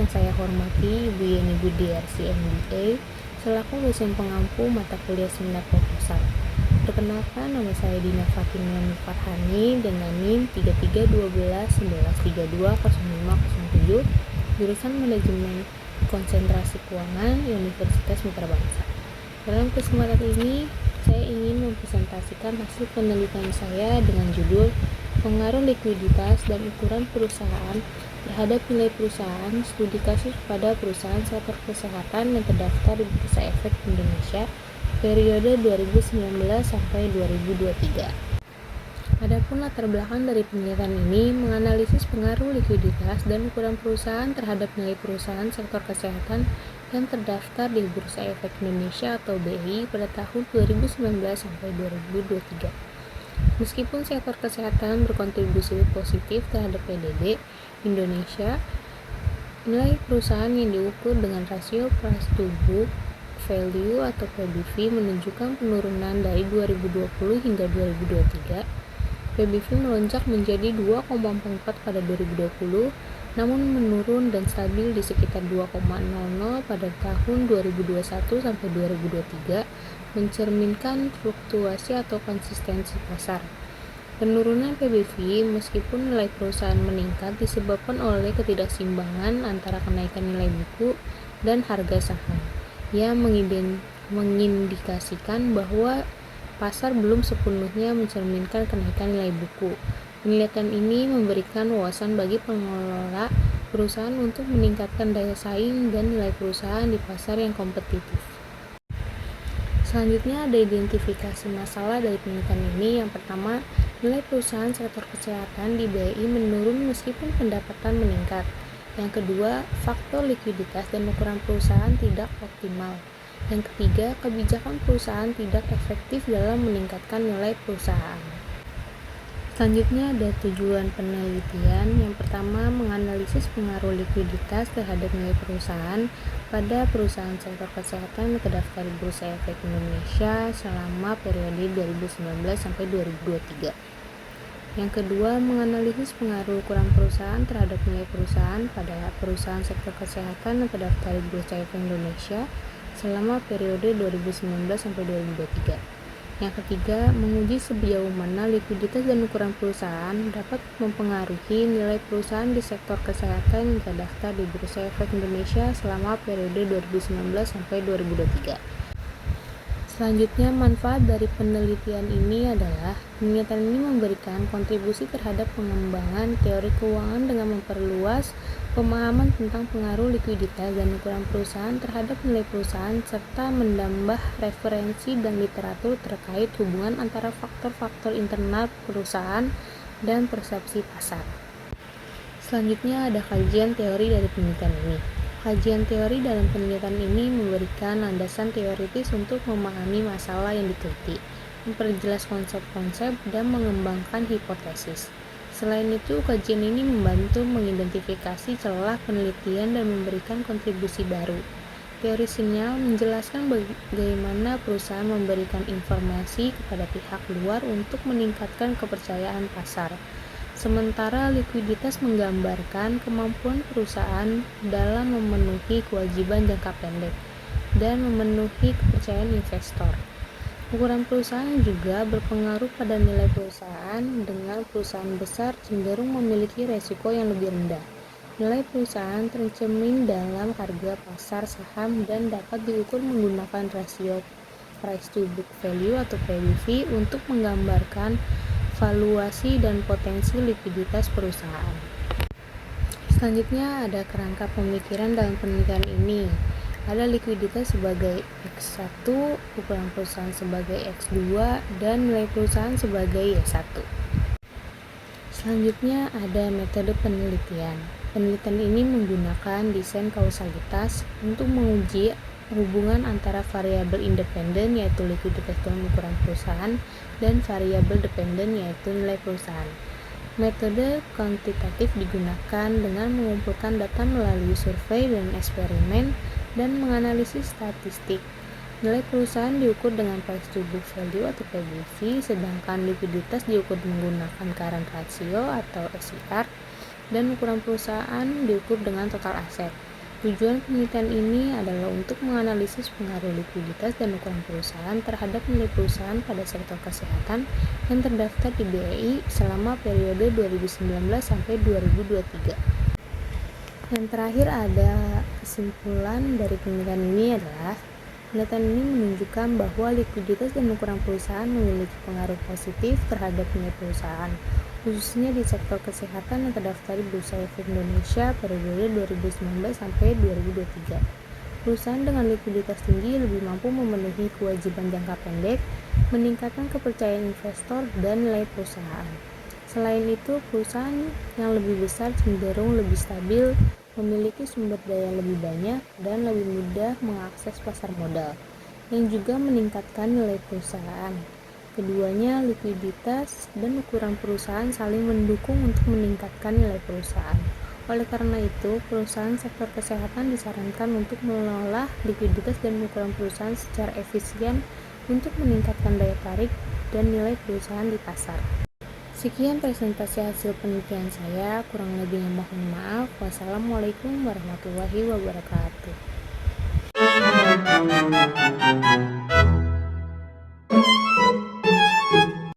yang saya hormati Ibu Yeni Budiarsi MBA selaku dosen pengampu mata kuliah seminar proposal. Perkenalkan, nama saya Dina Fatimah Farhani dengan NIM 331211320507, jurusan Manajemen Konsentrasi Keuangan Universitas Mitra Bangsa. Dalam kesempatan ini, saya ingin mempresentasikan hasil penelitian saya dengan judul Pengaruh Likuiditas dan Ukuran Perusahaan terhadap Nilai Perusahaan, Studi Kasus pada Perusahaan Sektor Kesehatan yang terdaftar di Bursa Efek Indonesia periode 2019 sampai 2023. Adapun latar belakang dari penelitian ini menganalisis pengaruh likuiditas dan ukuran perusahaan terhadap nilai perusahaan sektor kesehatan yang terdaftar di Bursa Efek Indonesia atau BI pada tahun 2019 sampai 2023. Meskipun sektor kesehatan berkontribusi positif terhadap PDB Indonesia, nilai perusahaan yang diukur dengan rasio price to book value atau PBV menunjukkan penurunan dari 2020 hingga 2023. PBV melonjak menjadi 2,44 pada 2020, namun menurun dan stabil di sekitar 2,00 pada tahun 2021 sampai 2023, mencerminkan fluktuasi atau konsistensi pasar. Penurunan PBV meskipun nilai perusahaan meningkat disebabkan oleh ketidakseimbangan antara kenaikan nilai buku dan harga saham, yang mengindikasikan bahwa pasar belum sepenuhnya mencerminkan kenaikan nilai buku. Penelitian ini memberikan wawasan bagi pengelola perusahaan untuk meningkatkan daya saing dan nilai perusahaan di pasar yang kompetitif. Selanjutnya ada identifikasi masalah dari penelitian ini. Yang pertama, nilai perusahaan sektor kesehatan di BI menurun meskipun pendapatan meningkat. Yang kedua, faktor likuiditas dan ukuran perusahaan tidak optimal. Yang ketiga, kebijakan perusahaan tidak efektif dalam meningkatkan nilai perusahaan. Selanjutnya ada tujuan penelitian. Yang pertama, menganalisis pengaruh likuiditas terhadap nilai perusahaan pada perusahaan sektor kesehatan yang terdaftar di Bursa Efek Indonesia selama periode 2019 sampai 2023. Yang kedua, menganalisis pengaruh ukuran perusahaan terhadap nilai perusahaan pada perusahaan sektor kesehatan yang terdaftar di Bursa Efek Indonesia selama periode 2019 sampai 2023. Yang ketiga, menguji sejauh mana likuiditas dan ukuran perusahaan dapat mempengaruhi nilai perusahaan di sektor kesehatan yang terdaftar di Bursa Efek Indonesia selama periode 2019 sampai 2023. Selanjutnya, manfaat dari penelitian ini adalah penelitian ini memberikan kontribusi terhadap pengembangan teori keuangan dengan memperluas pemahaman tentang pengaruh likuiditas dan ukuran perusahaan terhadap nilai perusahaan serta menambah referensi dan literatur terkait hubungan antara faktor-faktor internal perusahaan dan persepsi pasar. Selanjutnya ada kajian teori dari penelitian ini. Kajian teori dalam penelitian ini memberikan landasan teoritis untuk memahami masalah yang diteliti, memperjelas konsep-konsep, dan mengembangkan hipotesis. Selain itu, kajian ini membantu mengidentifikasi celah penelitian dan memberikan kontribusi baru. Teori sinyal menjelaskan bagaimana perusahaan memberikan informasi kepada pihak luar untuk meningkatkan kepercayaan pasar. Sementara likuiditas menggambarkan kemampuan perusahaan dalam memenuhi kewajiban jangka pendek dan memenuhi kepercayaan investor. Ukuran perusahaan juga berpengaruh pada nilai perusahaan. Dengan perusahaan besar cenderung memiliki resiko yang lebih rendah. Nilai perusahaan tercermin dalam harga pasar saham dan dapat diukur menggunakan rasio price to book value atau PBV untuk menggambarkan valuasi dan potensi likuiditas perusahaan. Selanjutnya ada kerangka pemikiran dalam penelitian ini. Ada likuiditas sebagai X1, ukuran perusahaan sebagai X2, dan nilai perusahaan sebagai Y1. Selanjutnya ada metode penelitian. Penelitian ini menggunakan desain kausalitas untuk menguji hubungan antara variabel independen yaitu likuiditas dan ukuran perusahaan dan variabel dependen yaitu nilai perusahaan. Metode kuantitatif digunakan dengan mengumpulkan data melalui survei dan eksperimen dan menganalisis statistik. Nilai perusahaan diukur dengan price to book value atau PBV, sedangkan likuiditas diukur menggunakan current ratio atau SCR, dan ukuran perusahaan diukur dengan total aset. Tujuan penelitian ini adalah untuk menganalisis pengaruh likuiditas dan ukuran perusahaan terhadap nilai perusahaan pada sektor kesehatan yang terdaftar di BEI selama periode 2019 sampai 2023. Yang terakhir ada kesimpulan dari penelitian ini adalah penelitian ini menunjukkan bahwa likuiditas dan ukuran perusahaan memiliki pengaruh positif terhadap nilai perusahaan, khususnya di sektor kesehatan yang terdaftar di Bursa Efek Indonesia periode 2019 sampai 2023. Perusahaan dengan likuiditas tinggi lebih mampu memenuhi kewajiban jangka pendek, meningkatkan kepercayaan investor dan nilai perusahaan. Selain itu, perusahaan yang lebih besar cenderung lebih stabil, memiliki sumber daya lebih banyak, dan lebih mudah mengakses pasar modal, yang juga meningkatkan nilai perusahaan. Keduanya, likuiditas dan ukuran perusahaan saling mendukung untuk meningkatkan nilai perusahaan. Oleh karena itu, perusahaan sektor kesehatan disarankan untuk mengelola likuiditas dan ukuran perusahaan secara efisien untuk meningkatkan daya tarik dan nilai perusahaan di pasar. Sekian presentasi hasil penelitian saya, kurang lebihnya mohon maaf. Wassalamualaikum warahmatullahi wabarakatuh.